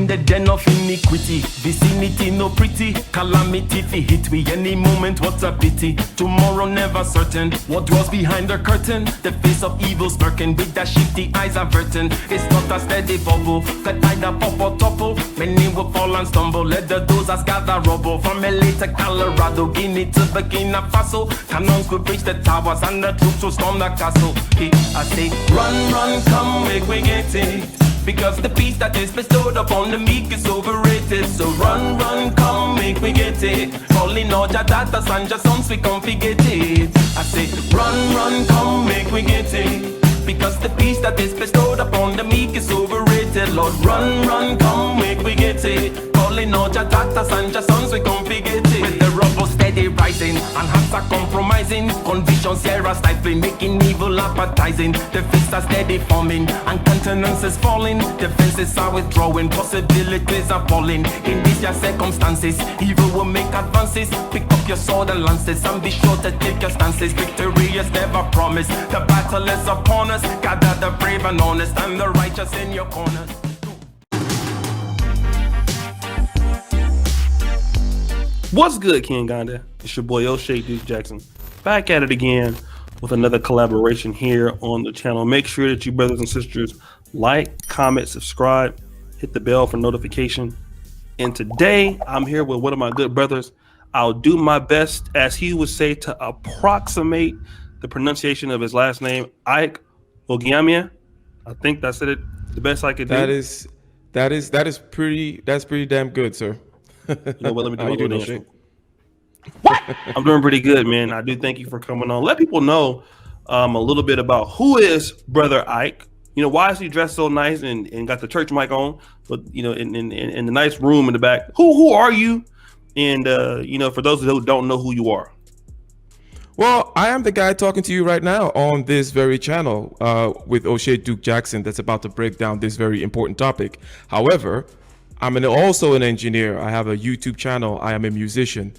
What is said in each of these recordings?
in the den of iniquity. Vicinity no pretty, calamity fi hit we any moment, what a pity. Tomorrow never certain, what dwells behind the curtain? The face of evil smirking, with that shifty eyes averting. It's not a steady bubble, could either pop or topple. Many will fall and stumble, let the dozers gather rubble. From LA to Colorado, Guinea to Burkina Faso, cannons could breach the towers and the troops will storm the castle. I say, run, run, come, make we get it. Because the peace that is bestowed upon the meek is overrated. So run, run, come, make we get it. Calling all your daughters and your sons, we come forget it. I say, run, run, come, make we get it. Because the peace that is bestowed upon the meek is overrated. Lord, run, run, come, make we get it. Calling all your daughters and your sons, we come forget it. With the rubble steady rising, and hearts are compromising. Convictions here are stifling, making evil appetizing. The fists are steady forming, and countenance is falling. Defenses are withdrawing, possibilities are falling. In these your circumstances, evil will make advances. Pick up your sword and lances, and be sure to take your stances. Victory is never promised, the battle is upon us. Gather the brave and honest, and the righteous in your corners. What's good, Kenganda? It's your boy O'Shea Duke Jackson, back at it again with another collaboration here on the channel. Make sure that you brothers and sisters like, comment, subscribe, hit the bell for notification. And today I'm here with one of my good brothers. I'll do my best, as he would say, to approximate the pronunciation of his last name, Ike Ogiamia. I think that's it, the best I could do. That's pretty damn good, sir. You know what? Let me do a little dance. What? I'm doing pretty good, man. I do thank you for coming on. Let people know a little bit about who is Brother Ike. You know, why is he dressed so nice and got the church mic on, but you know, in the nice room in the back. Who are you? And you know, for those who don't know who you are. Well, I am the guy talking to you right now on this very channel with O'Shea Duke Jackson that's about to break down this very important topic. However, I'm also an engineer. I have a YouTube channel. I am a musician.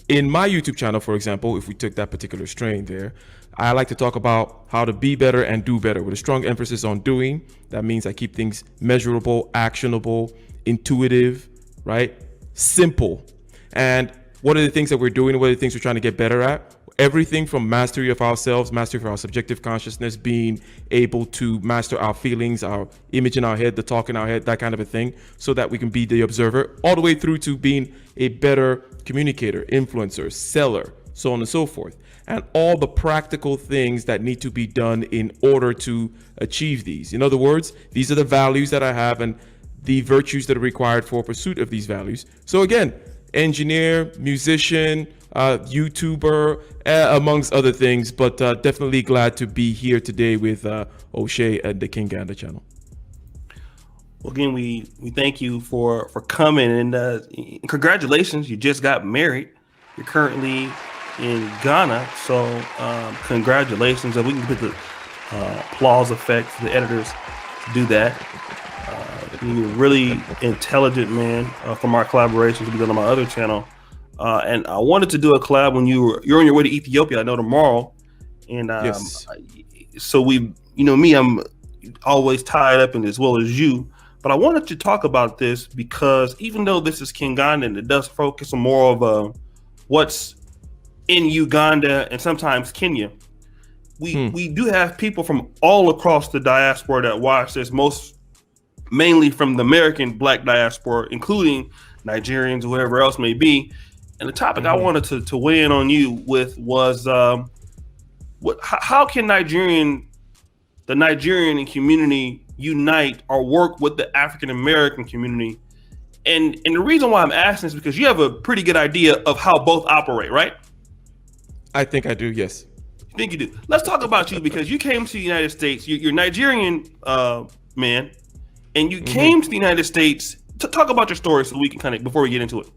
In my YouTube channel, for example, if we took that particular strain there, I like to talk about how to be better and do better with a strong emphasis on doing. That means I keep things measurable, actionable, intuitive, right? Simple. And what are the things that we're doing? What are the things we're trying to get better at? Everything from mastery of ourselves, mastery of our subjective consciousness, being able to master our feelings, our image in our head, the talk in our head, that kind of a thing, so that we can be the observer, all the way through to being a better communicator, influencer, seller, so on and so forth. And all the practical things that need to be done in order to achieve these. In other words, these are the values that I have and the virtues that are required for pursuit of these values. So again, engineer, musician, YouTuber, amongst other things, but definitely glad to be here today with O'Shea at the Kenganda channel. Well, again, we thank you for coming, and congratulations, you just got married. You're currently in Ghana, so congratulations. And we can put the applause effect for the editors to do that. You're a really intelligent man from our collaborations we've done on my other channel. And I wanted to do a collab when you're on your way to Ethiopia, I know tomorrow. And yes. So we, you know me, I'm always tied up in as well as you. But I wanted to talk about this because even though this is Kenganda and it does focus on more of what's in Uganda and sometimes Kenya, we do have people from all across the diaspora that watch this, mainly from the American Black diaspora, including Nigerians, whoever else may be. And the topic I wanted to weigh in on you with was how can the Nigerian community unite or work with the African American community? And the reason why I'm asking is because you have a pretty good idea of how both operate, right? I think I do, yes. You think you do? Let's talk about you, because you came to the United States. You're Nigerian man, and you came to the United States. To talk about your story so we can kind of, before we get into it.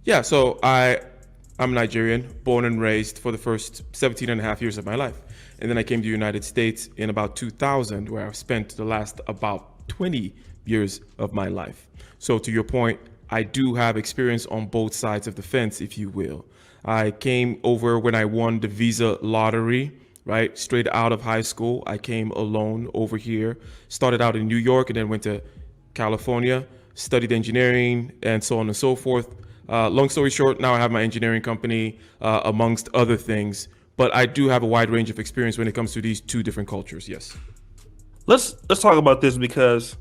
Yeah, so I'm Nigerian, born and raised for the first 17 and a half years of my life. And then I came to the United States in about 2000, where I've spent the last about 20 years of my life. So to your point, I do have experience on both sides of the fence, if you will. I came over when I won the visa lottery, right? Straight out of high school. I came alone over here, started out in New York and then went to California, studied engineering, and so on and so forth. Long story short, now I have my engineering company, amongst other things. But I do have a wide range of experience when it comes to these two different cultures. Yes. Let's talk about this because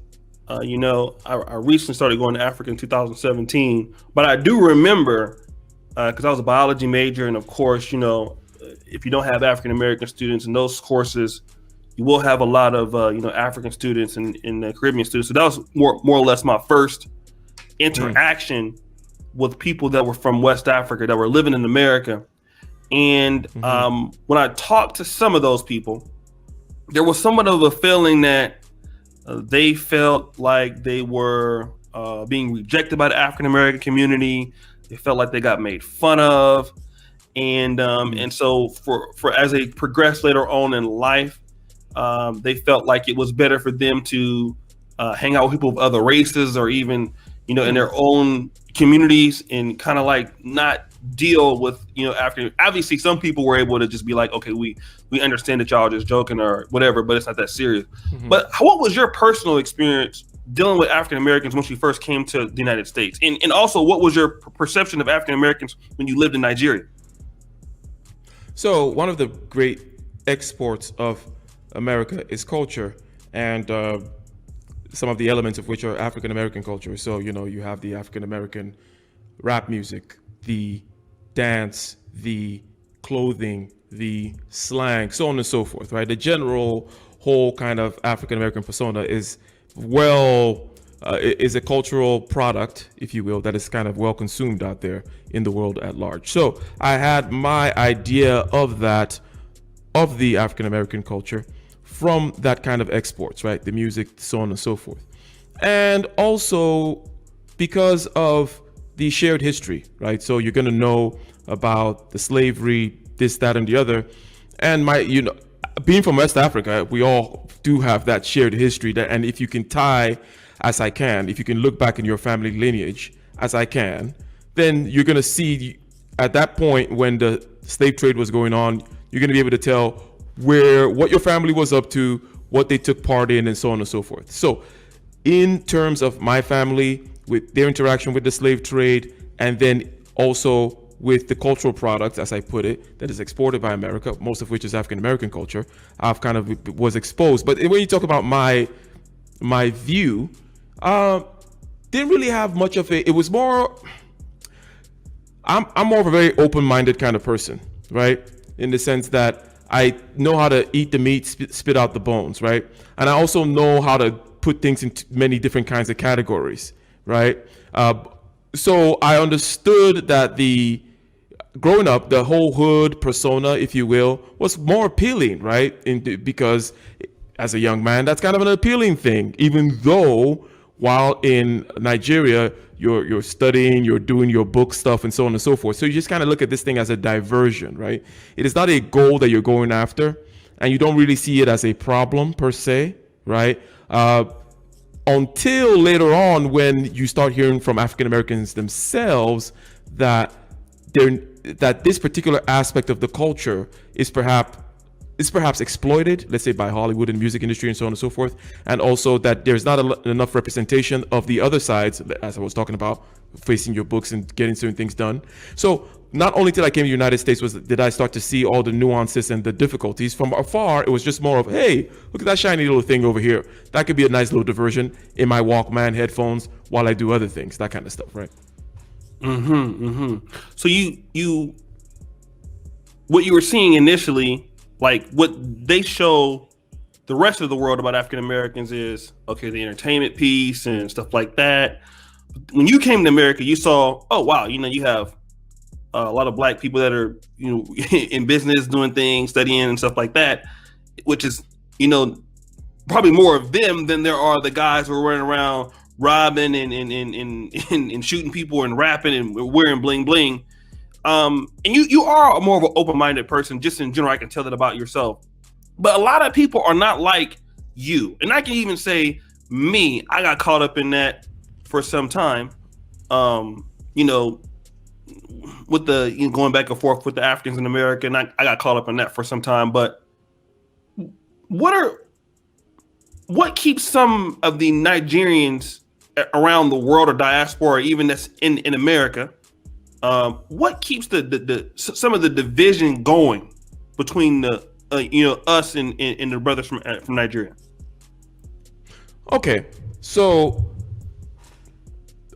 I recently started going to Africa in 2017, but I do remember because I was a biology major, and of course, if you don't have African American students in those courses, you will have a lot of African students and Caribbean students. So that was more or less my first interaction with people that were from West Africa that were living in America. And when I talked to some of those people, there was somewhat of a feeling that they felt like they were being rejected by the African American community. They felt like they got made fun of, and so for as they progressed later on in life, they felt like it was better for them to hang out with people of other races, or even in their own communities, and kind of like not deal with after. Obviously some people were able to just be like, okay, we understand that y'all are just joking or whatever, but it's not that serious. But what was your personal experience dealing with African Americans once you first came to the United States, and also what was your perception of African Americans when you lived in Nigeria? So one of the great exports of America is culture, and some of the elements of which are African American culture. So you have the African American rap music, the dance, the clothing, the slang, so on and so forth, right? The general whole kind of African American persona is is a cultural product, if you will, that is kind of well consumed out there in the world at large. So I had my idea of that, of the African American culture, from that kind of exports, right? The music, so on and so forth. And also because of the shared history, right? So you're going to know about the slavery, this, that, and the other. And being from West Africa, we all do have that shared history. And if you can tie, as I can, if you can look back in your family lineage, as I can, then you're going to see at that point when the slave trade was going on, you're going to be able to tell what your family was up to, what they took part in, and so on and so forth. So in terms of my family, with their interaction with the slave trade, and then also with the cultural products, as I put it, that is exported by America, most of which is African American culture, I've kind of was exposed. But when you talk about my view, didn't really have much of it. It was more, I'm more of a very open-minded kind of person, right? In the sense that I know how to eat the meat, spit out the bones, right? And I also know how to put things into many different kinds of categories, right? So I understood that growing up, the whole hood persona, if you will, was more appealing, right? Because as a young man, that's kind of an appealing thing, even though while in Nigeria, you're studying, you're doing your book stuff, and so on and so forth. So you just kind of look at this thing as a diversion, right? It is not a goal that you're going after, and you don't really see it as a problem per se, right? Until later on, when you start hearing from African Americans themselves that this particular aspect of the culture is perhaps exploited, let's say by Hollywood and music industry and so on and so forth, and also that there's not enough representation of the other sides, as I was talking about, facing your books and getting certain things done. So not only till I came to the United States did I start to see all the nuances and the difficulties. From afar, it was just more of, hey, look at that shiny little thing over here. That could be a nice little diversion in my Walkman headphones while I do other things, that kind of stuff, right? So what you were seeing initially, like what they show the rest of the world about African Americans is, okay, the entertainment piece and stuff like that. When you came to America, you saw, oh wow, you have a lot of black people that are in business, doing things, studying and stuff like that, which is probably more of them than there are the guys who are running around robbing and shooting people and rapping and wearing bling bling. And you are more of an open-minded person, just in general. I can tell that about yourself. But a lot of people are not like you. And I can even say me, I got caught up in that for some time. With the going back and forth with the Africans in America, and I got caught up in that for some time. But what keeps some of the Nigerians around the world or diaspora, or even that's in America, what keeps some of the division going between the us and the brothers from Nigeria? Okay, so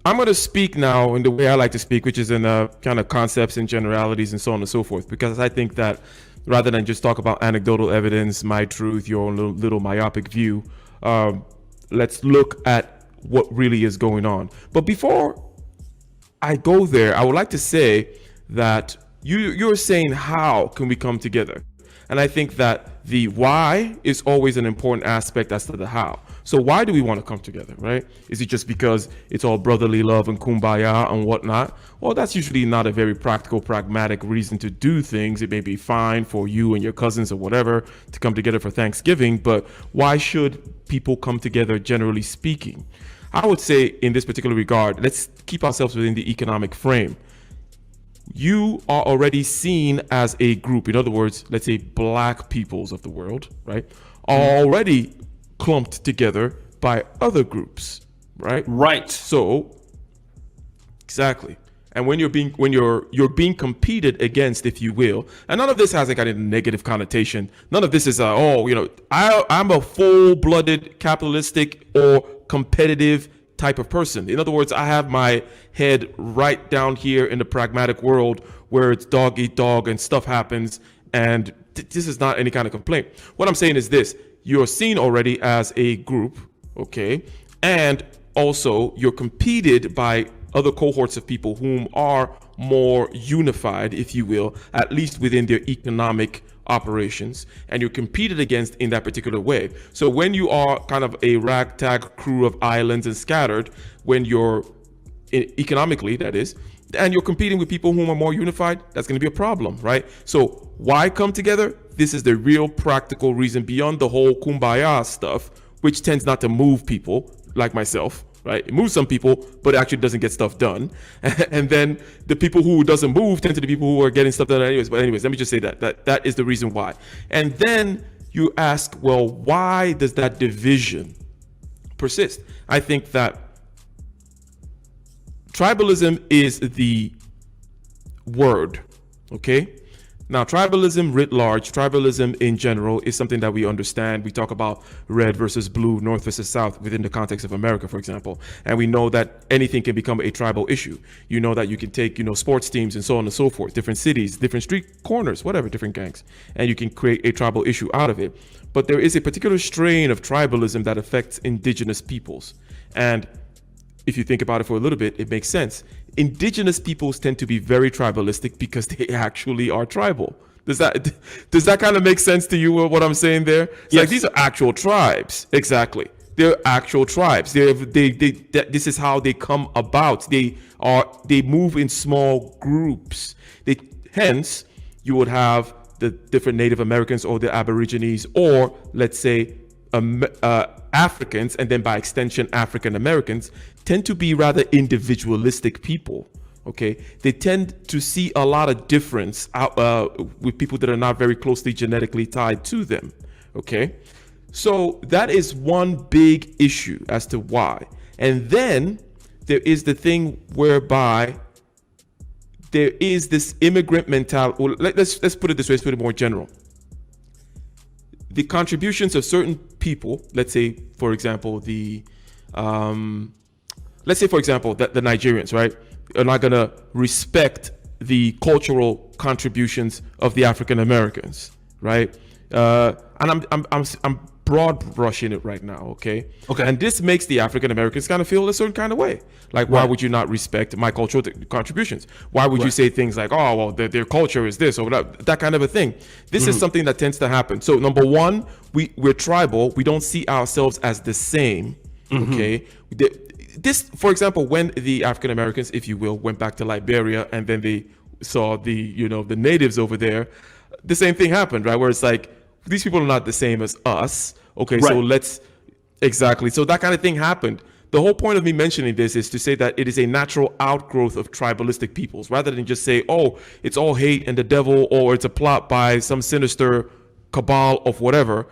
I'm going to speak now in the way I like to speak, which is in kind of concepts and generalities and so on and so forth, because I think that rather than just talk about anecdotal evidence, my truth, your own little myopic view, let's look at what really is going on. But before I go there, I would like to say that you're saying, how can we come together? And I think that the why is always an important aspect as to the how. So why do we want to come together, right? Is it just because it's all brotherly love and kumbaya and whatnot? Well, that's usually not a very practical, pragmatic reason to do things. It may be fine for you and your cousins or whatever to come together for Thanksgiving, but why should people come together, generally speaking? I would say in this particular regard, let's keep ourselves within the economic frame. You are already seen as a group. In other words, let's say black peoples of the world, right, are already clumped together by other groups, right? Right. So, exactly. And when you're being competed against, if you will, and none of this has a kind of negative connotation. None of this is I'm a full-blooded capitalistic or competitive type of person. In other words, I have my head right down here in the pragmatic world where it's dog eat dog and stuff happens, and this is not any kind of complaint. What I'm saying is this: you're seen already as a group, okay, and also you're competed by other cohorts of people whom are more unified, if you will, at least within their economic operations, and you're competed against in that particular way. So when you are kind of a ragtag crew of islands and scattered, when you're economically, that is, and you're competing with people who are more unified, that's going to be a problem, right? So why come together? This is the real practical reason beyond the whole kumbaya stuff, which tends not to move people like myself, right? It moves some people, but it actually doesn't get stuff done. And then the people who doesn't move tend to be the people who are getting stuff done anyways. But anyways, let me just say that is the reason why. And then you ask, well, why does that division persist? I think that tribalism is the word, okay? Now, tribalism writ large, tribalism in general is something that we understand. We talk about red versus blue, north versus south within the context of America, for example. And we know that anything can become a tribal issue. You know that you can take, sports teams and so on and so forth, different cities, different street corners, whatever, different gangs, and you can create a tribal issue out of it. But there is a particular strain of tribalism that affects indigenous peoples. And if you think about it for a little bit, it makes sense. Indigenous peoples tend to be very tribalistic because they actually are tribal. Does that kind of make sense to you, what I'm saying there? It's yes. Like, these are actual tribes. Exactly. They're actual tribes. This is how they come about. They move in small groups. Hence, you would have the different Native Americans or the Aborigines, or let's say Africans, and then by extension African Americans, tend to be rather individualistic people. Okay, they tend to see a lot of difference with people that are not very closely genetically tied to them. Okay, so that is one big issue as to why. And then there is the thing whereby there is this immigrant mentality. Well, let's put it this way. Let's put it more general. The contributions of certain people, let's say, for example, the Nigerians, right, are not going to respect the cultural contributions of the African Americans, right? And I'm broad brushing it right now, okay? Okay. And this makes the African Americans kind of feel a certain kind of way. Like, why would you not respect my cultural contributions? Why would you say things like, oh, well, their culture is this or that kind of a thing? This is something that tends to happen. So number one, we're tribal. We don't see ourselves as the same, okay? This, for example, when the African Americans, if you will, went back to Liberia and then they saw the natives over there, the same thing happened, right? Where it's like, these people are not the same as us. Okay, right. So that kind of thing happened. The whole point of me mentioning this is to say that it is a natural outgrowth of tribalistic peoples, rather than just say, oh, it's all hate and the devil, or it's a plot by some sinister cabal of whatever.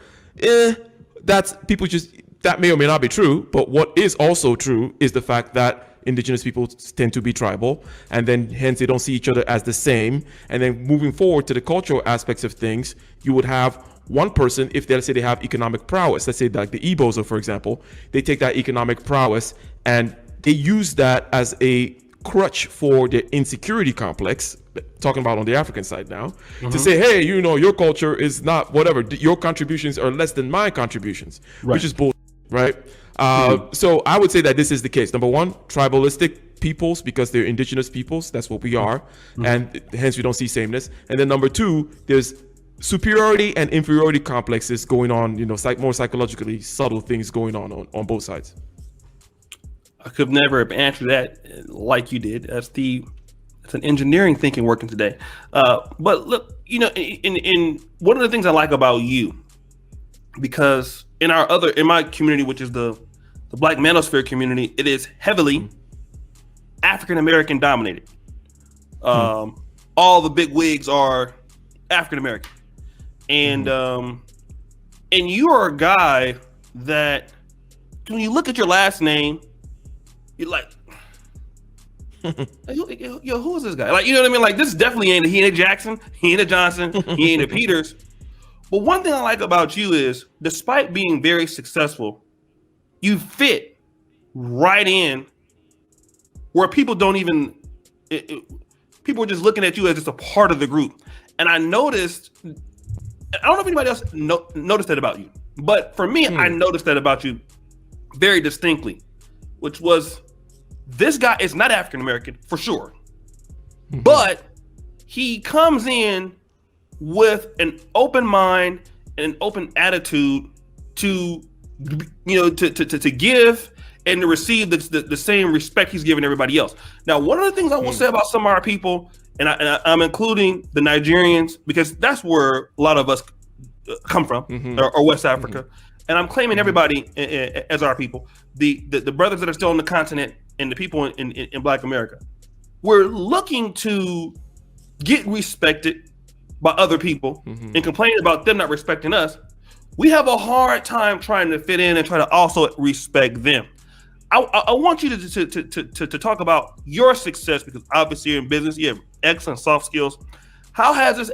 That's people just that may or may not be true, but what is also true is the fact that indigenous people tend to be tribal, and then hence they don't see each other as the same. And then moving forward to the cultural aspects of things, you would have one person, if let's say they have economic prowess, let's say like the Igbos, for example, they take that economic prowess and they use that as a crutch for their insecurity complex, talking about on the African side now, to say, hey, your culture is not whatever, your contributions are less than my contributions, which is bullshit, right? So I would say that this is the case. Number one, tribalistic peoples, because they're indigenous peoples, that's what we are, and hence we don't see sameness. And then number two, there's superiority and inferiority complexes going on, more psychologically subtle things going on both sides. I could never have answered that like you did. It's an engineering thinking working today. But look, in one of the things I like about you, because in my community, which is the Black manosphere community, it is heavily African American dominated. All the big wigs are African American, and you are a guy that when you look at your last name, you're like, yo, who is this guy? Like, you know what I mean? Like, this definitely ain't he ain't a Jackson, he ain't a Johnson, he ain't a Peters. But one thing I like about you is, despite being very successful, you fit right in where people don't even, people are just looking at you as just a part of the group. And I noticed, I don't know if anybody else noticed that about you, but for me, I noticed that about you very distinctly, which was, this guy is not African American for sure, but he comes in with an open mind and an open attitude to give and to receive the same respect he's giving everybody else. Now, one of the things I will say about some of our people, and I'm including the Nigerians, because that's where a lot of us come from, or West Africa, and I'm claiming everybody as our people, the brothers that are still on the continent and the people in Black America. We're looking to get respected by other people and complaining about them not respecting us. We have a hard time trying to fit in and try to also respect them. I want you to talk about your success, because obviously you're in business, you have excellent soft skills. How has this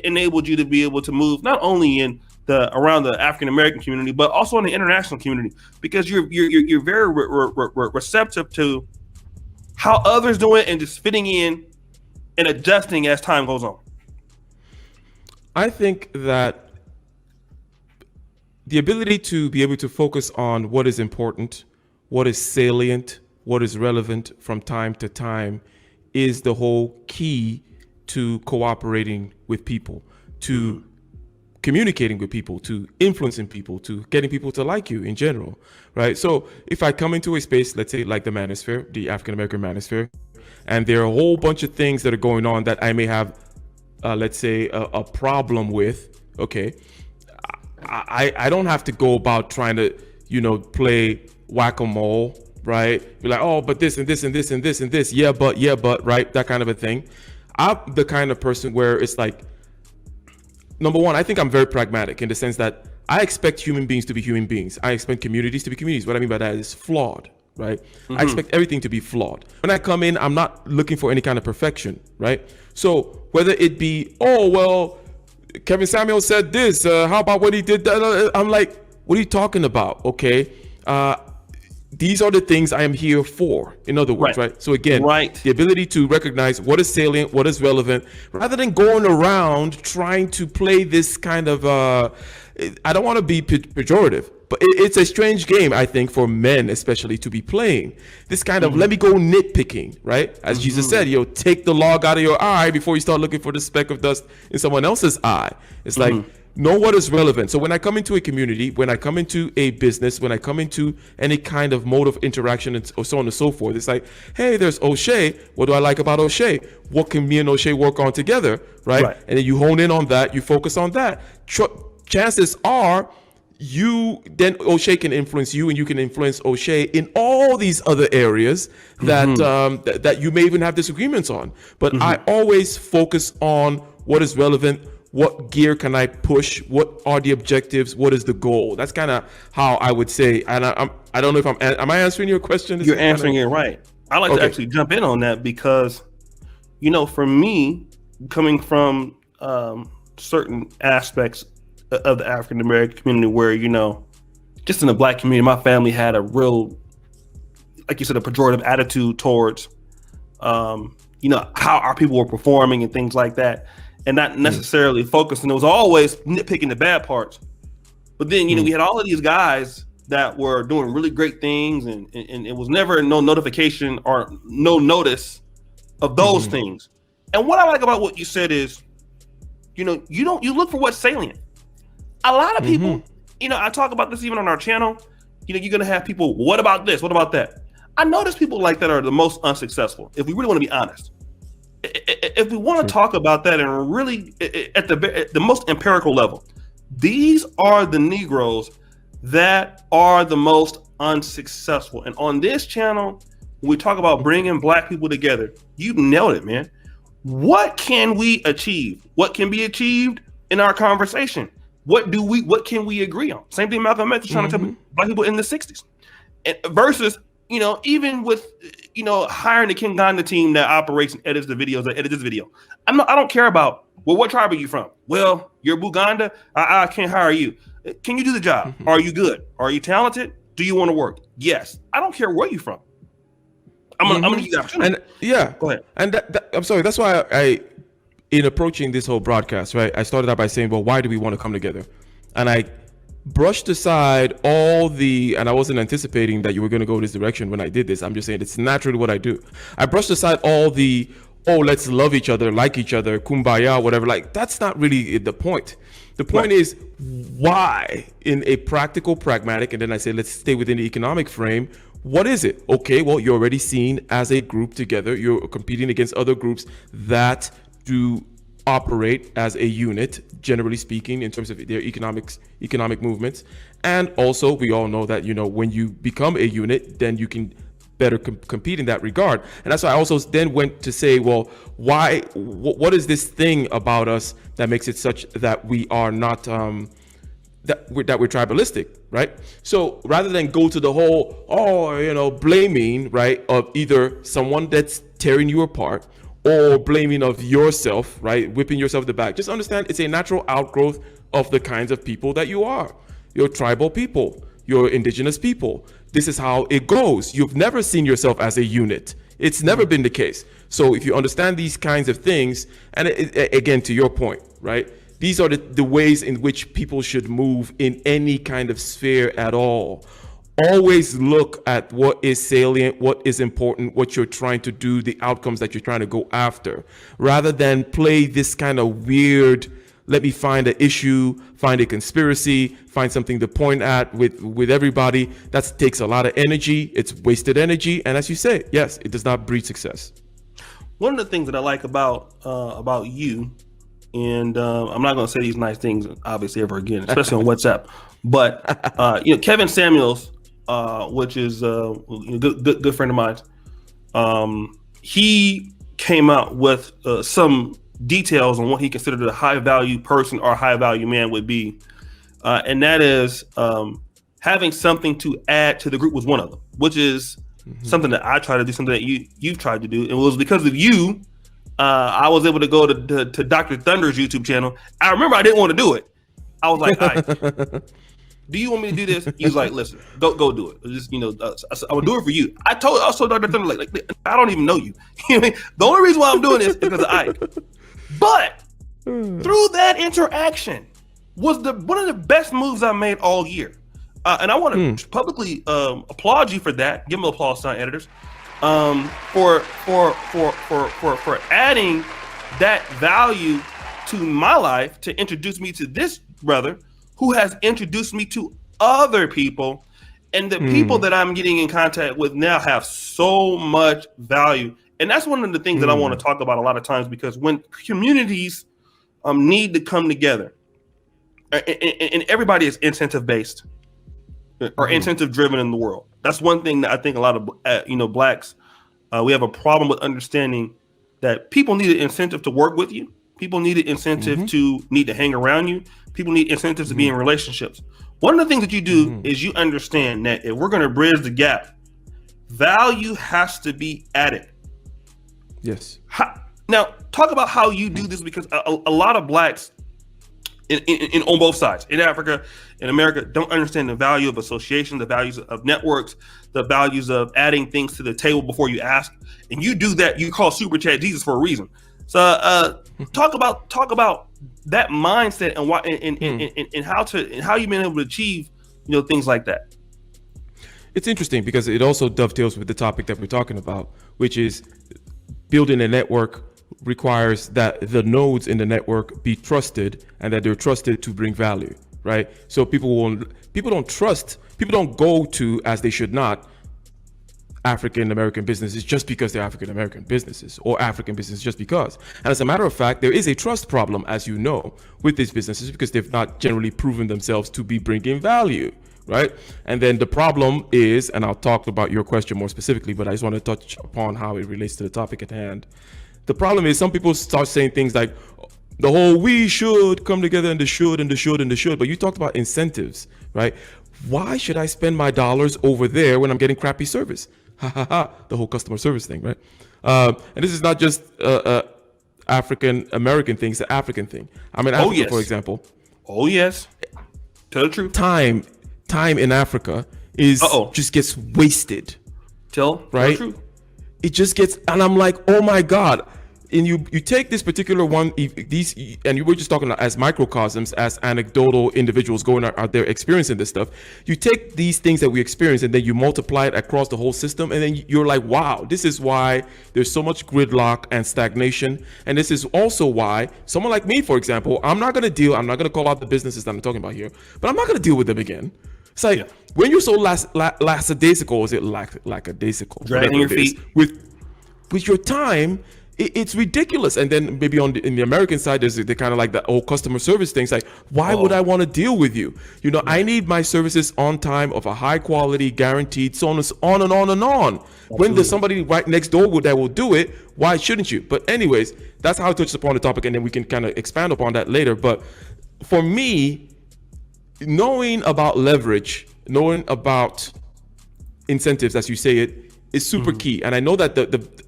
enabled you to be able to move not only in around the African American community, but also in the international community? Because you're very receptive to how others do it and just fitting in and adjusting as time goes on. I think that the ability to be able to focus on what is important, what is salient, what is relevant from time to time is the whole key to cooperating with people, to communicating with people, to influencing people, to getting people to like you in general, right? So if I come into a space, let's say like the manosphere, the African American manosphere, and there are a whole bunch of things that are going on that I may have, let's say, a problem with, okay, I don't have to go about trying to, play whack-a-mole, right? Be like, oh, but this and this and this and this and this, yeah, but, right? That kind of a thing. I'm the kind of person where it's like, number one, I think I'm very pragmatic in the sense that I expect human beings to be human beings. I expect communities to be communities. What I mean by that is flawed, right? I expect everything to be flawed. When I come in, I'm not looking for any kind of perfection, right? So whether it be, oh, well, Kevin Samuel said this, how about what he did that? I'm like, what are you talking about? Okay. These are the things I am here for, in other words, right? So again, the ability to recognize what is salient, what is relevant, rather than going around trying to play this kind of, I don't want to be pejorative, but it's a strange game, I think, for men especially to be playing. This kind of, let me go nitpicking, right? As Jesus said, take the log out of your eye before you start looking for the speck of dust in someone else's eye. It's like, know what is relevant. So when I come into a community, when I come into a business, when I come into any kind of mode of interaction and so on and so forth, it's like, hey, there's O'Shea. What do I like about O'Shea? What can me and O'Shea work on together, right? And then you hone in on that, you focus on that. Chances are then O'Shea can influence you and you can influence O'Shea in all these other areas that that you may even have disagreements on. But I always focus on what is relevant, what gear can I push? What are the objectives? What is the goal? That's kind of how I would say. And I don't know if am I answering your question? You're answering it right. I like to actually jump in on that because, for me, coming from certain aspects of the African American community where, just in the Black community, my family had a real, like you said, a pejorative attitude towards, how our people were performing and things like that, and not necessarily focusing. It was always nitpicking the bad parts. But then, we had all of these guys that were doing really great things, and it was never no notification or no notice of those things. And what I like about what you said is, you look for what's salient. A lot of people, I talk about this even on our channel. You're gonna have people. What about this? What about that? I notice people like that are the most unsuccessful. If we really want to be honest, if we want to talk about that and really at the most empirical level, these are the Negroes that are the most unsuccessful. And on this channel, when we talk about bringing Black people together, you nailed it, man. What can we achieve? What can be achieved in our conversation? What can we agree on? Same thing Malcolm X was trying to tell Black people in the 60s. Versus, even with, hiring the Kenganda team that operates and edits the videos, that edit this video. I don't care about, what tribe are you from? Well, you're Buganda. I can't hire you. Can you do the job? Are you good? Are you talented? Do you want to work? Yes. I don't care where you're from. I'm gonna give you the opportunity. And go ahead. And I'm sorry. That's why I, in approaching this whole broadcast, right, I started out by saying, well, why do we want to come together? And I brushed aside and I wasn't anticipating that you were going to go this direction when I did this. I'm just saying it's naturally what I do. I brushed aside let's love each other, like each other, kumbaya, whatever. Like, that's not really the point. The point is why, in a practical, pragmatic, and then I say, let's stay within the economic frame. What is it? Okay, well, you're already seen as a group together. You're competing against other groups that do operate as a unit, generally speaking, in terms of their economic movements. And also, we all know that, when you become a unit, then you can better compete in that regard. And that's why I also then went to say, well, why? What is this thing about us that makes it such that we are not that we're tribalistic, right? So rather than go to the whole blaming, right, of either someone that's tearing you apart or blaming of yourself, right, whipping yourself in the back, just understand it's a natural outgrowth of the kinds of people that you are. You're tribal people. You're indigenous people. This is how it goes. You've never seen yourself as a unit. It's never been the case. So if you understand these kinds of things, and again, to your point, right, these are the ways in which people should move in any kind of sphere at all. Always look at what is salient, what is important, what you're trying to do, the outcomes that you're trying to go after, rather than play this kind of weird, let me find an issue, find a conspiracy, find something to point at with everybody. That takes a lot of energy. It's wasted energy. And as you say, yes, it does not breed success. One of the things that I like about you, and I'm not going to say these nice things, obviously, ever again, especially on WhatsApp, but Kevin Samuels, which is a good friend of mine, he came out with some details on what he considered a high value person or high value man would be, and that is having something to add to the group was one of them, which is something that I try to do, something that you've tried to do. And it was because of you I was able to go to Dr. Thunder's YouTube channel. I remember I didn't want to do it. I was like, all right, do you want me to do this? He was like, listen, go do it. Just, I will do it for you. I told Dr. Thunder, like I don't even know you. The only reason why I'm doing this is because of Ike. But through that interaction was one of the best moves I made all year. And I want to publicly applaud you for that. Give them an applause, sign editors, for adding that value to my life to introduce me to this brother who has introduced me to other people. And the people that I'm getting in contact with now have so much value. And that's one of the things that I want to talk about a lot of times, because when communities need to come together, and everybody is incentive based or incentive driven in the world. That's one thing that I think a lot of blacks we have a problem with understanding that people need an incentive to work with you, People need an incentive to need to hang around you. People need incentives to be in relationships. One of the things that you do is you understand that if we're going to bridge the gap, value has to be added. Yes. Now, talk about how you do this, because a lot of blacks in on both sides, in Africa, in America, don't understand the value of association, the values of networks, the values of adding things to the table before you ask. And you do that. You call Super Chat Jesus for a reason. So talk about that mindset and why and how you've been able to achieve things like that. It's interesting because it also dovetails with the topic that we're talking about, which is building a network requires that the nodes in the network be trusted and that they're trusted to bring value, right? So people don't go to, as they should not, African American businesses just because they're African American businesses, or African businesses just because. And as a matter of fact, there is a trust problem, as you know, with these businesses because they've not generally proven themselves to be bringing value, right? And then the problem is, and I'll talk about your question more specifically, but I just want to touch upon how it relates to the topic at hand. The problem is some people start saying things like the whole we should come together and the should and the should and the should, but you talked about incentives, right? Why should I spend my dollars over there when I'm getting crappy service? Ha ha ha, the whole customer service thing, right? And this is not just African American thing, it's an African thing. I'm in Africa, for example. Oh yes, tell the truth. Time in Africa is just gets wasted. Tell right? the truth. It just gets, and I'm like, oh my God. And you take this particular one, these, and you were just talking as microcosms, as anecdotal individuals going out there experiencing this stuff. You take these things that we experience and then you multiply it across the whole system, and then you're like, wow, this is why there's so much gridlock and stagnation. And this is also why someone like me, for example, I'm not going to call out the businesses that I'm talking about here, but I'm not going to deal with them again. It's like when you're so lackadaisical, is it lackadaisical? Dragging your feet with your time. It's ridiculous. And then maybe in the American side, there's the kind of like the old customer service things. Like, why would I want to deal with you? I need my services on time, of a high quality, guaranteed, so on and on and on. Absolutely. When there's somebody right next door that will do it, why shouldn't you? But anyways, that's how I touched upon the topic, and then we can kind of expand upon that later. But for me, knowing about leverage, knowing about incentives, as you say it, is super key. And I know that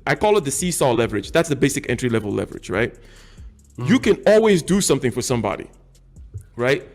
I call it the seesaw leverage. That's the basic entry level leverage, right? You can always do something for somebody, right?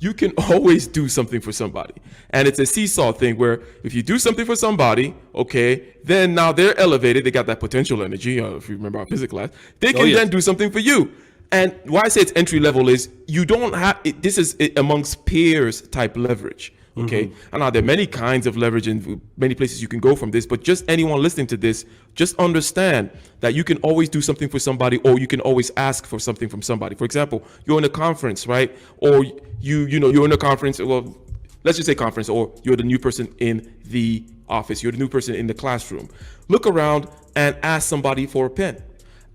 You can always do something for somebody. And it's a seesaw thing where if you do something for somebody, okay, then now they're elevated. They got that potential energy. If you remember our physics class, they can then do something for you. And why I say it's entry level is you don't have it. This is amongst peers type leverage. Okay. And now there are many kinds of leverage and many places you can go from this, but just anyone listening to this, just understand that you can always do something for somebody, or you can always ask for something from somebody. For example, you're in a conference, right? Or you're in a conference, well, let's just say conference, or you're the new person in the office, you're the new person in the classroom. Look around and ask somebody for a pen.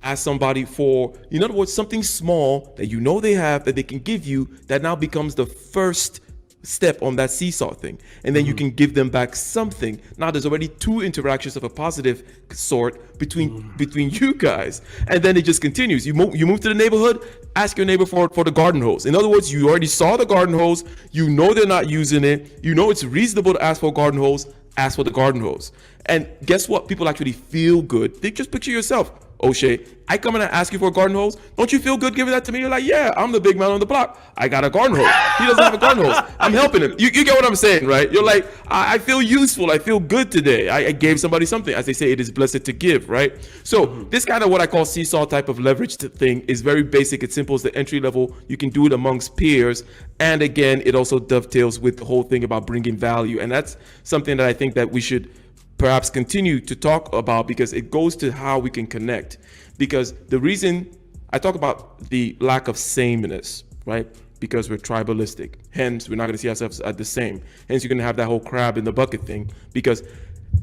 Ask somebody for, in other words, something small that they have that they can give you that now becomes the first step on that seesaw thing, and then you can give them back something. Now there's already two interactions of a positive sort between you guys, and then it just continues. You move to the neighborhood, ask your neighbor for the garden hose. In other words, you already saw the garden hose, they're not using it, it's reasonable to ask for a garden hose, ask for the garden hose. And guess what? People actually feel good. They just picture yourself. O'Shea, I come in and ask you for a garden hose. Don't you feel good giving that to me? You're like, yeah, I'm the big man on the block. I got a garden hose. He doesn't have a garden hose. I'm helping him. You get what I'm saying, right? You're like, I feel useful. I feel good today. I gave somebody something. As they say, it is blessed to give, right? So this kind of what I call seesaw type of leverage thing is very basic. It's simple. It's the entry level. You can do it amongst peers. And again, it also dovetails with the whole thing about bringing value. And that's something that I think that we should perhaps continue to talk about, because it goes to how we can connect. Because the reason I talk about the lack of sameness, right? Because we're tribalistic. Hence, we're not going to see ourselves as the same. Hence, you're going to have that whole crab in the bucket thing. Because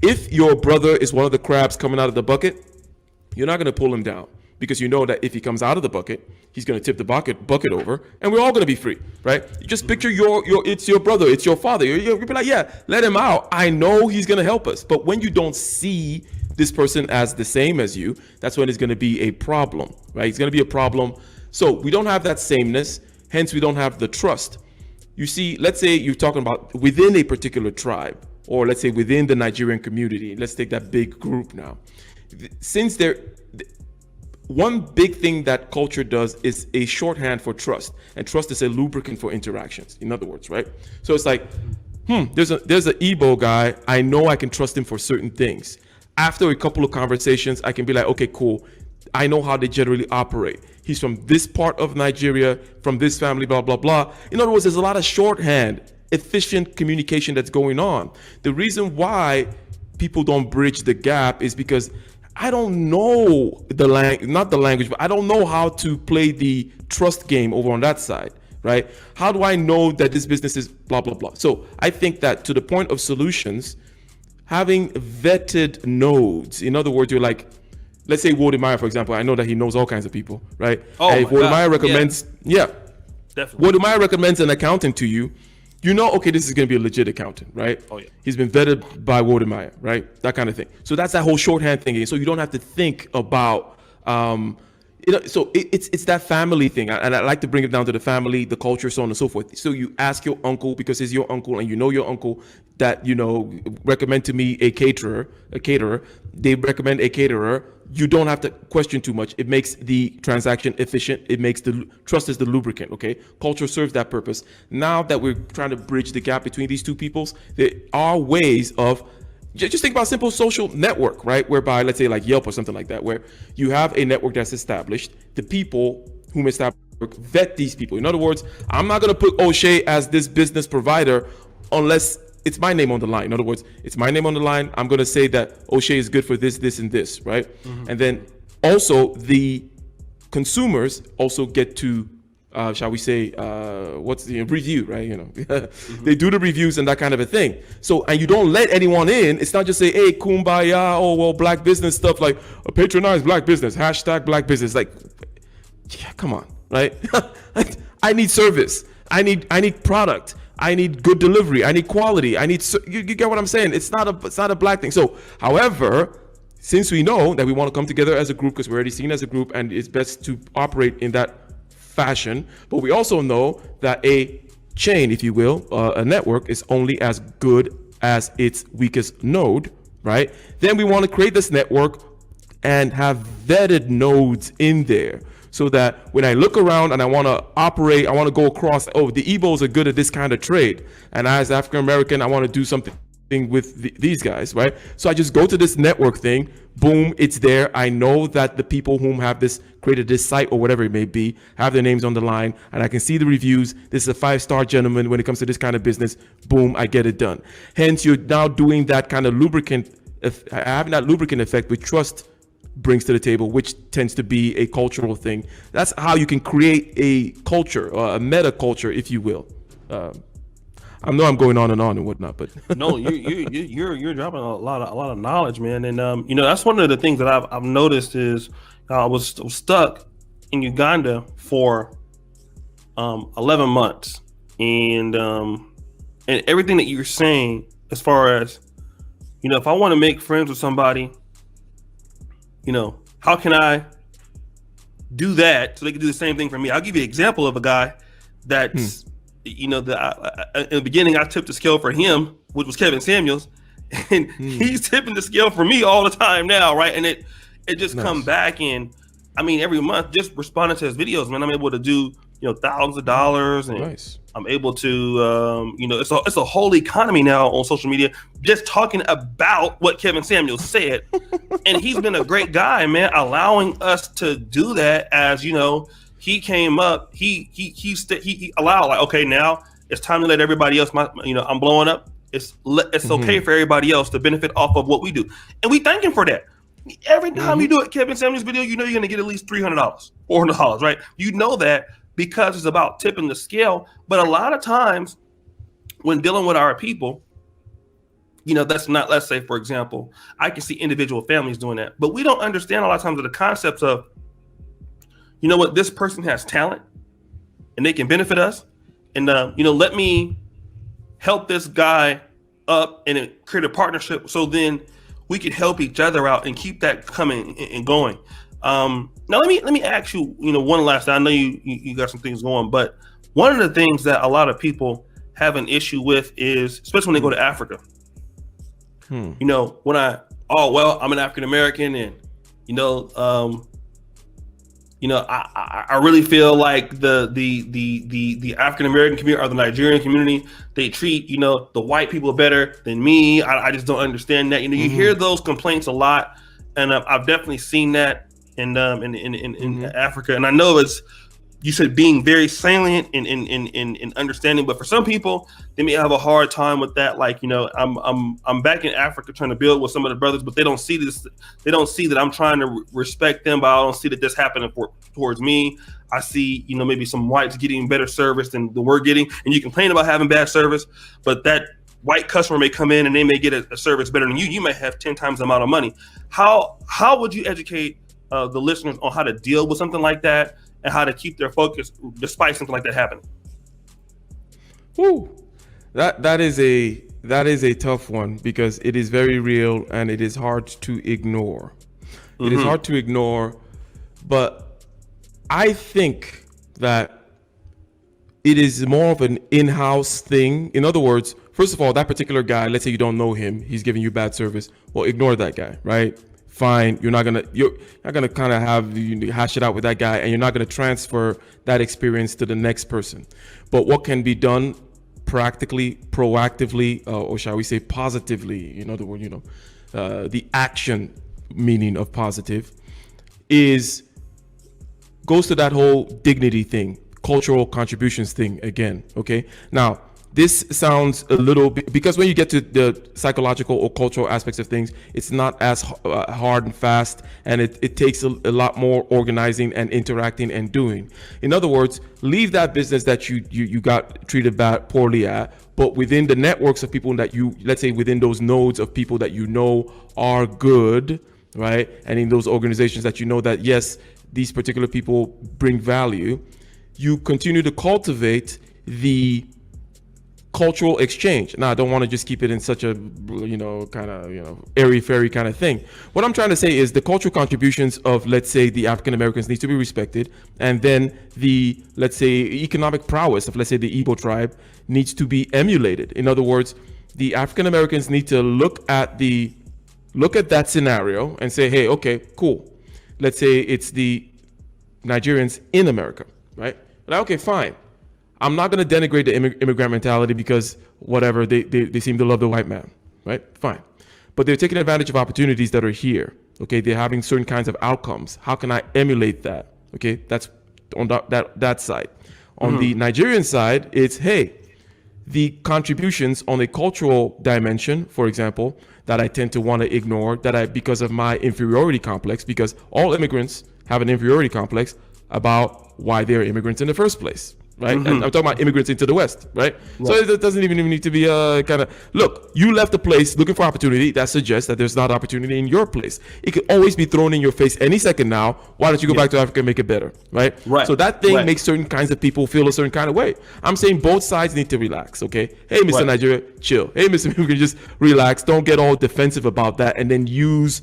if your brother is one of the crabs coming out of the bucket, you're not going to pull him down. Because you know that if he comes out of the bucket, he's going to tip the bucket over, and we're all going to be free, right? You just picture it's your brother, it's your father. You'll be like, yeah, let him out. I know he's going to help us. But when you don't see this person as the same as you, that's when it's going to be a problem, right? It's going to be a problem. So we don't have that sameness, hence we don't have the trust. You see, let's say you're talking about within a particular tribe, or let's say within the Nigerian community. Let's take that big group now. Since one big thing that culture does is a shorthand for trust, and trust is a lubricant for interactions. In other words, right? So it's like, there's an Igbo guy. I know I can trust him for certain things. After a couple of conversations, I can be like, okay, cool. I know how they generally operate. He's from this part of Nigeria, from this family, blah, blah, blah. In other words, there's a lot of shorthand, efficient communication that's going on. The reason why people don't bridge the gap is because I don't know not the language, but I don't know how to play the trust game over on that side, right? How do I know that this business is blah, blah, blah? So I think that to the point of solutions, having vetted nodes, in other words, you're like, let's say Wodemaya, for example. I know that he knows all kinds of people, right? Oh, if Wodemaya recommends, definitely. Wodemaya recommends an accountant to you, you know, okay, this is going to be a legit accountant, right? Oh, yeah. He's been vetted by Wodemaya, right? That kind of thing. So that's that whole shorthand thing. So you don't have to think about, so it's that family thing. And I like to bring it down to the family, the culture, so on and so forth. So you ask your uncle, because he's your uncle and you know your uncle, that, recommend to me a caterer. They recommend a caterer. You don't have to question too much. It makes the transaction efficient. It makes the trust is the lubricant, okay? Culture serves that purpose. Now that we're trying to bridge the gap between these two peoples, there are ways of, just think about simple social network, right? Whereby, let's say like Yelp or something like that, where you have a network that's established. The people whom establish vet these people. In other words, I'm not going to put O'Shea as this business provider unless it's my name on the line. In other words, it's my name on the line. I'm going to say that O'Shea is good for this, this, and this, right? Mm-hmm. And then also the consumers also get to, shall we say, what's the review, right? Mm-hmm. They do the reviews and that kind of a thing. So, and you don't let anyone in. It's not just say, hey, kumbaya, oh, well, black business stuff, like patronize black business, hashtag black business. Like, yeah, come on, right? I need service. I need product. I need good delivery. I need quality. You get what I'm saying? It's not a black thing. So, however, since we know that we want to come together as a group, because we're already seen as a group, and it's best to operate in that fashion, but we also know that a chain, if you will, a network is only as good as its weakest node, right? Then we want to create this network and have vetted nodes in there, so that when I look around and I want to operate, I want to go across, oh, the Igbos are good at this kind of trade. And as African American, I want to do something with these guys, right? So I just go to this network thing, boom, it's there. I know that the people whom have created this site or whatever it may be, have their names on the line, and I can see the reviews. This is a 5-star gentleman when it comes to this kind of business. Boom, I get it done. Hence, you're now doing that kind of lubricant, having that lubricant effect with trust brings to the table, which tends to be a cultural thing. That's how you can create a culture, or a meta culture, if you will. I know I'm going on and whatnot, but no, you're dropping a lot of knowledge, man. And that's one of the things that I've noticed is I was stuck in Uganda for 11 months, and everything that you're saying, as far as if I want to make friends with somebody, how can I do that so they can do the same thing for me? I'll give you an example of a guy that's, in the beginning, I tipped the scale for him, which was Kevin Samuels, and he's tipping the scale for me all the time now, right? And it just come back, and I mean, every month, just responding to his videos, man, I'm able to do, thousands of dollars, and I'm able to, it's a whole economy now on social media, just talking about what Kevin Samuels said. And he's been a great guy, man, allowing us to do that. As he came up, he allowed, like, okay, now it's time to let everybody else, I'm blowing up. It's okay for everybody else to benefit off of what we do. And we thank him for that. Every time you do a Kevin Samuels video, you're going to get at least $300, $400, right? You know that, because it's about tipping the scale. But a lot of times when dealing with our people, that's not, let's say, for example, I can see individual families doing that, but we don't understand a lot of times the concepts of, this person has talent and they can benefit us. And, let me help this guy up and create a partnership. So then we could help each other out and keep that coming and going. Now let me ask you, one last thing. I know you got some things going, but one of the things that a lot of people have an issue with is, especially when they go to Africa. When I'm an African American, and I really feel like the African American community or the Nigerian community, they treat the white people better than me. I just don't understand that. You hear those complaints a lot, and I've definitely seen that in Africa. And I know it's, you said, being very salient in understanding, but for some people, they may have a hard time with that. Like, I'm back in Africa trying to build with some of the brothers, but they don't see this. They don't see that I'm trying to respect them, but I don't see that this happening towards me. I see, maybe some whites getting better service than we're getting, and you complain about having bad service, but that white customer may come in and they may get a service better than you. You may have 10 times the amount of money. How would you educate the listeners on how to deal with something like that, and how to keep their focus despite something like that happening? Woo. That is a tough one, because it is very real and it is hard to ignore. It is hard to ignore, but I think that it is more of an in-house thing. In other words, first of all, that particular guy, let's say you don't know him, he's giving you bad service. Well, ignore that guy, right? Fine. You're not gonna kind of have you hash it out with that guy, and you're not gonna transfer that experience to the next person. But what can be done practically, proactively, or shall we say positively? In other words, the action meaning of positive goes to that whole dignity thing, cultural contributions thing again. Okay. Now, this sounds a little bit, because when you get to the psychological or cultural aspects of things, it's not as hard and fast, and it takes a lot more organizing and interacting and doing. In other words, leave that business that you got treated poorly at, but within the networks of people that let's say within those nodes of people that are good, right? And in those organizations that that, yes, these particular people bring value, you continue to cultivate the cultural exchange. Now, I don't want to just keep it in such a, kind of, airy-fairy kind of thing. What I'm trying to say is the cultural contributions of, let's say, the African Americans need to be respected. And then the, let's say, economic prowess of, let's say, the Igbo tribe needs to be emulated. In other words, the African Americans need to look at that scenario and say, hey, okay, cool. Let's say it's the Nigerians in America, right? Like, okay, fine. I'm not going to denigrate the immigrant mentality because whatever, they seem to love the white man, right? Fine. But they're taking advantage of opportunities that are here, okay? They're having certain kinds of outcomes. How can I emulate that? Okay, that's on that side. On the Nigerian side, it's, hey, the contributions on a cultural dimension, for example, that I tend to want to ignore, because of my inferiority complex, because all immigrants have an inferiority complex about why they're immigrants in the first place. Right? And I'm talking about immigrants into the West, right? So it doesn't even need to be kind of, look, you left a place looking for opportunity. That suggests that there's not opportunity in your place. It could always be thrown in your face any second now. Why don't you go back to Africa and make it better, right? So that thing makes certain kinds of people feel a certain kind of way. I'm saying both sides need to relax, okay? Hey, Mr. Nigeria, chill. Hey, Mr. Immigrant, just relax. Don't get all defensive about that, and then use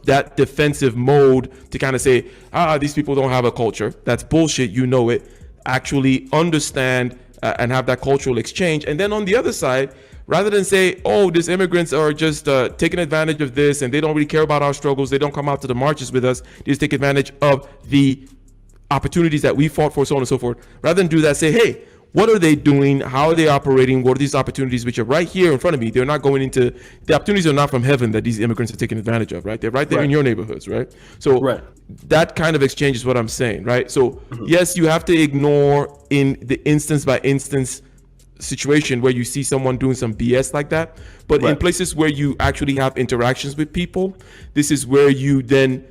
that defensive mode to kind of say, these people don't have a culture. That's bullshit. You know it. Actually understand and have that cultural exchange. And then on the other side, rather than say, oh, these immigrants are just taking advantage of this and they don't really care about our struggles, they don't come out to the marches with us, they just take advantage of the opportunities that we fought for, so on and so forth. Rather than do that, say, hey, what are they doing? How are they operating? What are these opportunities which are right here in front of me? They're not going into, the opportunities are not from heaven that these immigrants are taking advantage of, right? They're right there in your neighborhoods, right? So that kind of exchange is what I'm saying, right? So yes, you have to ignore in the instance by instance situation where you see someone doing some BS like that. But in places where you actually have interactions with people, this is where you then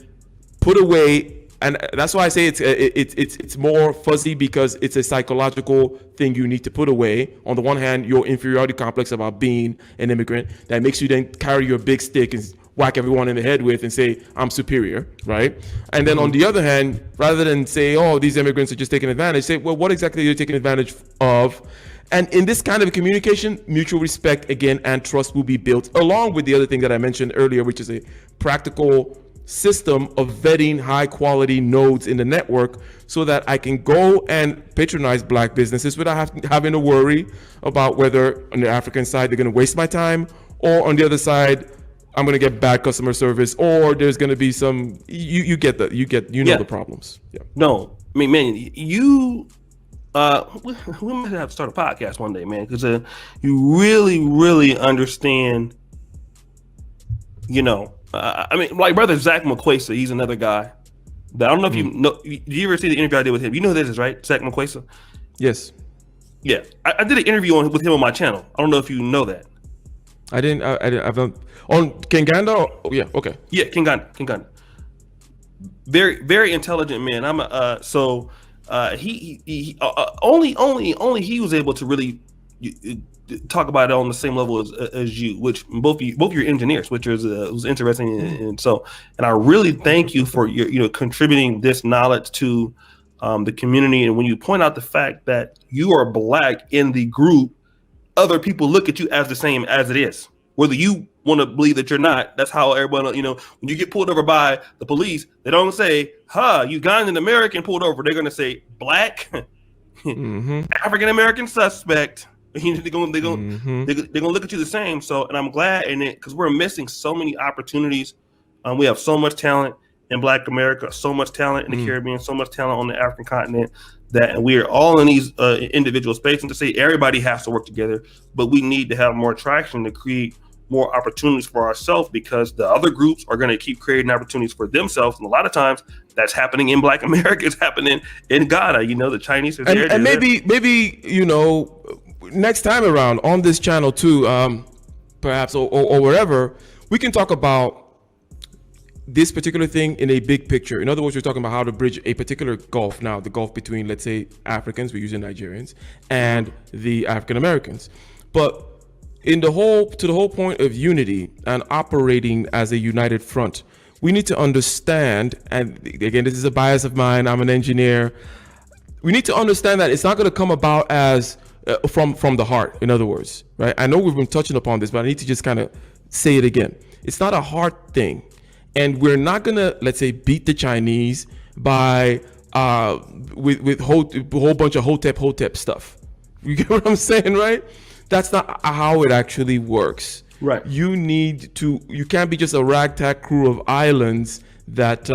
put away. And that's why I say it's more fuzzy, because it's a psychological thing you need to put away. On the one hand, your inferiority complex about being an immigrant that makes you then carry your big stick and whack everyone in the head with and say, I'm superior, right? And then on the other hand, rather than say, oh, these immigrants are just taking advantage, say, well, what exactly are you taking advantage of? And in this kind of communication, mutual respect, again, and trust will be built, along with the other thing that I mentioned earlier, which is a practical system of vetting high quality nodes in the network so that I can go and patronize black businesses without having to worry about whether on the African side they're going to waste my time, or on the other side I'm going to get bad customer service, or there's going to be some you get the problems. Yeah. No, I mean, man, you we might have to start a podcast one day, man, because you really understand, I mean, like brother Zach McQuaisa, he's another guy that I don't know if you know. Did you ever see the interview I did with him? You know who this is, right? Zach McQuaisa. Yes. Yeah, I did an interview with him on my channel. I don't know if you know that. I've done on Kenganda. Yeah. Okay. Yeah, Kenganda. Very, very intelligent man. He only he was able to really talk about it on the same level as you, which both your engineers, which was interesting, and I really thank you for your contributing this knowledge to the community. And when you point out the fact that you are black in the group, other people look at you as the same as it is, whether you want to believe that you're not. That's how everyone, when you get pulled over by the police, they don't say, Ugandan American pulled over. They're going to say black, African American suspect. They're gonna look at you the same. So, and I'm glad in it, because we're missing so many opportunities. We have so much talent in Black America, so much talent in the Caribbean, so much talent on the African continent, that we are all in these individual spaces. And to say everybody has to work together, but we need to have more traction to create more opportunities for ourselves, because the other groups are going to keep creating opportunities for themselves. And a lot of times that's happening in Black America. It's happening in Ghana. The Chinese are there. And maybe next time around on this channel too, perhaps or wherever, we can talk about this particular thing in a big picture. In other words, we're talking about how to bridge a particular gulf now, the gulf between, let's say, Africans, we're using Nigerians, and the African Americans. But to the whole point of unity and operating as a united front, we need to understand, and again, this is a bias of mine, I'm an engineer, we need to understand that it's not going to come about as from the heart, in other words, right? I know we've been touching upon this, but I need to just kind of say it again. It's not a heart thing. And we're not going to, let's say, beat the Chinese by with a whole bunch of hotep stuff. You get what I'm saying, right? That's not how it actually works. Right. You can't be just a ragtag crew of islands that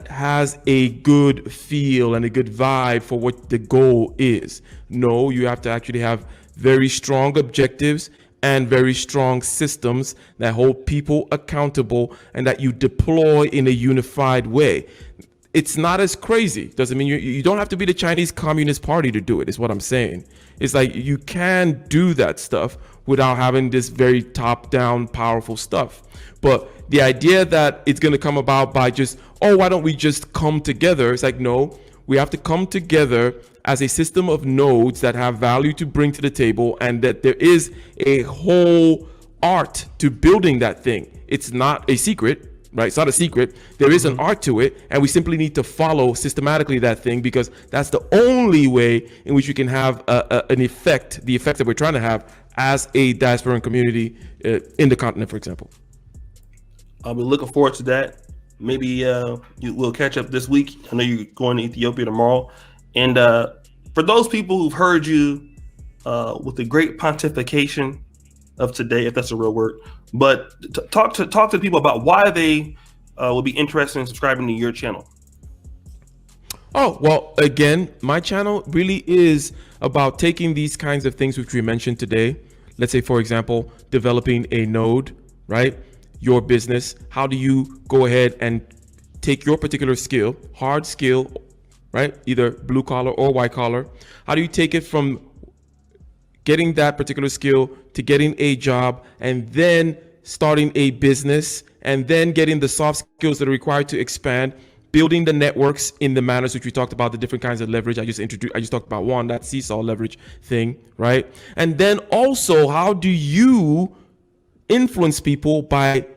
has a good feel and a good vibe for what the goal is. No, you have to actually have very strong objectives and very strong systems that hold people accountable and that you deploy in a unified way. It's not as crazy. Doesn't mean you don't have to be the Chinese Communist Party to do it, is what I'm saying. It's like you can do that stuff without having this very top-down powerful stuff. But the idea that it's going to come about by just, why don't we just come together? It's like, no, we have to come together as a system of nodes that have value to bring to the table, and that there is a whole art to building that thing. It's not a secret, right? It's not a secret. There is an art to it, and we simply need to follow systematically that thing, because that's the only way in which we can have an effect, the effect that we're trying to have as a diasporan community in the continent, for example. I'll be looking forward to that. Maybe we'll catch up this week. I know you're going to Ethiopia tomorrow. And for those people who've heard you with the great pontification of today, if that's a real word, but talk to people about why they will be interested in subscribing to your channel. Oh, well, again, my channel really is about taking these kinds of things which we mentioned today. Let's say, for example, developing a node, right? Your business. How do you go ahead and take your particular skill, hard skill, right? Either blue collar or white collar. How do you take it from getting that particular skill to getting a job, and then starting a business, and then getting the soft skills that are required to expand, building the networks in the manners which we talked about, the different kinds of leverage. I just talked about one, that seesaw leverage thing, right? And then also, how do you influence people by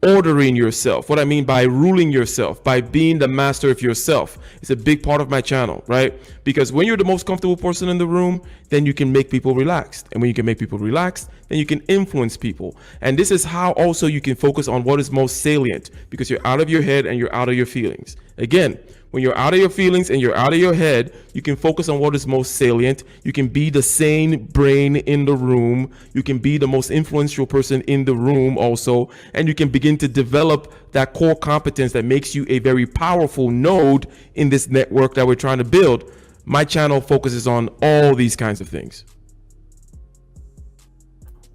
ordering yourself. What I mean by ruling yourself, by being the master of yourself. It's a big part of my channel, right? Because when you're the most comfortable person in the room, then you can make people relaxed. And when you can make people relaxed, then you can influence people. And this is how also you can focus on what is most salient, because you're out of your head and you're out of your feelings. Again, when you're out of your feelings and you're out of your head, you can focus on what is most salient. You can be the sane brain in the room. You can be the most influential person in the room also. And you can begin to develop that core competence that makes you a very powerful node in this network that we're trying to build. My channel focuses on all these kinds of things.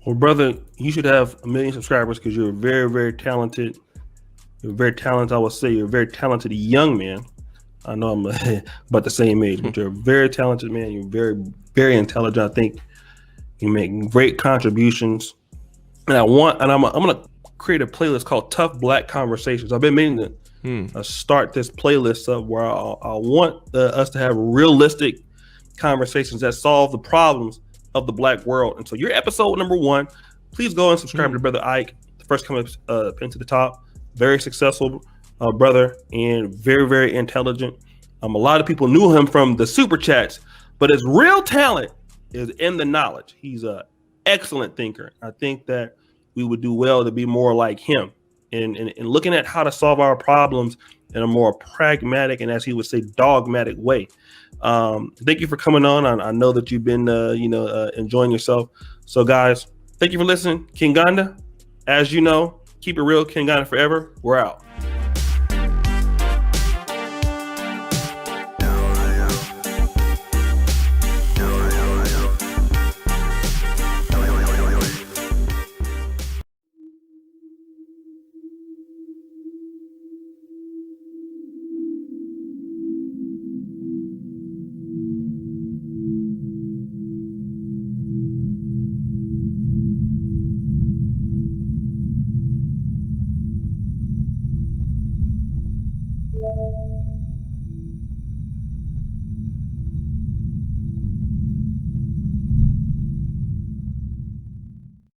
Well, brother, you should have 1 million subscribers because you're very, very talented. You're very talented. I would say you're a very talented young man. I know I'm about the same age, but you're a very talented man. You're very, very intelligent. I think you make great contributions. And I'm gonna create a playlist called Tough Black Conversations. I've been meaning to start this playlist up where I want us to have realistic conversations that solve the problems of the Black world. And so your episode number 1, please go and subscribe to Brother Ike. The first coming into the top. Very successful brother and very, very intelligent. A lot of people knew him from the super chats, but his real talent is in the knowledge. He's an excellent thinker. I think that we would do well to be more like him and looking at how to solve our problems in a more pragmatic and, as he would say, dogmatic way. Thank you for coming on. I know that you've been enjoying yourself. So guys, thank you for listening. Kenganda, as you know, keep it real. Kenganda forever. We're out.